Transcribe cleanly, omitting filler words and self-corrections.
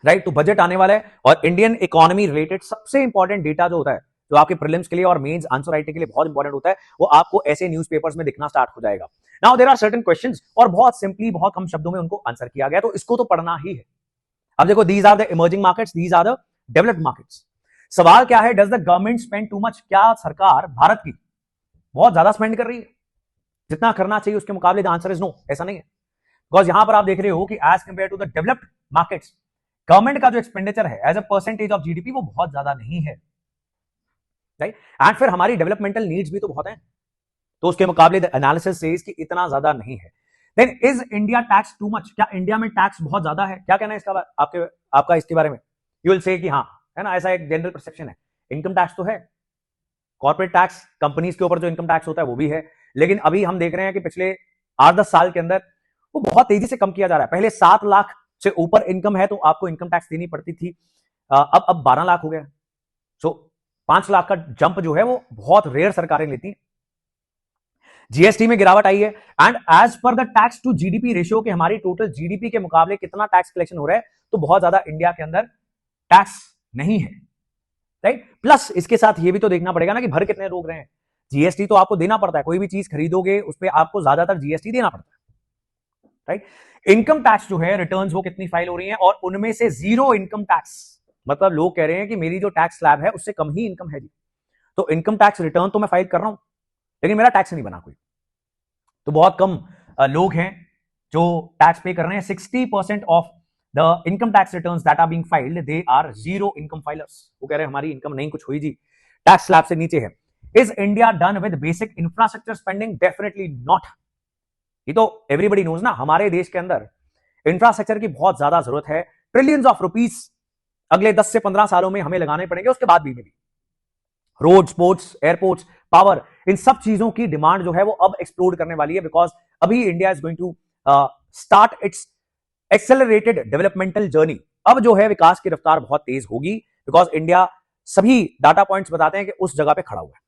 Right. तो budget आने वाला है और इंडियन इकोनॉमी रिलेटेड सबसे इंपॉर्टेंट डेटा जो होता है, जो आपके प्रीलिम्स के लिए और मेंस आंसर राइटिंग के लिए बहुत इंपॉर्टेंट होता है, वो आपको ऐसे न्यूज़पेपर्स में दिखना स्टार्ट हो जाएगा। Now there are certain questions और बहुत सिंपली, बहुत कम शब्दों में उनको आंसर किया गया, तो इसको तो पढ़ना ही है। अब देखो, these are the emerging markets, these are the developed markets. सवाल क्या है, does the government spend too much? क्या सरकार भारत की बहुत ज्यादा स्पेंड कर रही है जितना करना चाहिए उसके मुकाबले? द आंसर इज नो, ऐसा नहीं है। बिकॉज यहां पर आप देख रहे हो कि as compared to the developed markets, government का जो एक्सपेंडिचर है as a percentage of GDP वो बहुत ज्यादा नहीं है, राइट। एंड फिर हमारी डेवलपमेंटल नीड्स भी तो बहुत हैं, तो उसके मुकाबले द एनालिसिस सेज कि इतना ज्यादा नहीं है। Then is India tax too much? क्या इंडिया में टैक्स बहुत ज्यादा है? क्या कहना है इसका आपका इसके बारे में? यू विल से कि हाँ, है ना, ऐसा एक जनरल परसेप्शन है। इनकम टैक्स तो है, कॉर्पोरेट टैक्स, कंपनीज के ऊपर जो इनकम टैक्स होता है वो भी है, लेकिन अभी हम देख रहे हैं कि पिछले 8-10 साल के अंदर वो बहुत तेजी से कम किया जा रहा है। पहले 7 लाख से ऊपर इनकम है तो आपको इनकम टैक्स देनी पड़ती थी, अब 12 लाख हो गया। सो 5 लाख का जंप जो है वो बहुत रेयर सरकारें लेती हैं। जीएसटी में गिरावट आई है एंड एज पर the tax to GDP ratio के हमारी टोटल जीडीपी के मुकाबले कितना टैक्स कलेक्शन हो रहा है, तो बहुत ज्यादा इंडिया के अंदर टैक्स नहीं है, राइट। प्लस इसके साथ ये भी तो देखना पड़ेगा ना कि भर कितने लोग रहे हैं। जीएसटी तो आपको देना पड़ता है, कोई भी चीज खरीदोगे उस पर आपको ज्यादातर जीएसटी देना पड़ता है, राइट। इनकम टैक्स जो है, रिटर्न्स वो कितनी फाइल हो रही है, और उनमें से जीरो इनकम टैक्स, मतलब लोग कह रहे हैं कि मेरी जो टैक्स स्लैब है उससे कम ही इनकम है जी, तो इनकम टैक्स रिटर्न तो मैं फाइल कर रहा हूं लेकिन मेरा टैक्स नहीं बना कोई। तो बहुत कम लोग हैं जो टैक्स पे कर रहे हैं। 60% of the income tax returns that are being filed, they are zero income filers. वो कह रहे हैं हमारी इनकम नहीं कुछ हुई जी, टैक्स स्लैब से नीचे है। Is India done with basic infrastructure spending? Definitely not. ये तो एवरीबडी नोज ना, हमारे देश के अंदर इंफ्रास्ट्रक्चर की बहुत ज्यादा जरूरत है। ट्रिलियंस ऑफ रुपीस अगले 10 से 15 सालों में हमें लगाने पड़ेंगे, उसके बाद भी रोड, स्पोर्ट्स, एयरपोर्ट्स, पावर, इन सब चीजों की डिमांड जो है वो अब एक्सप्लोड करने वाली है, बिकॉज अभी India is going to start its accelerated developmental journey. अब जो है विकास की रफ्तार बहुत तेज होगी, बिकॉज इंडिया, सभी डाटा पॉइंट्स बताते हैं कि उस जगह पे खड़ा हुआ है।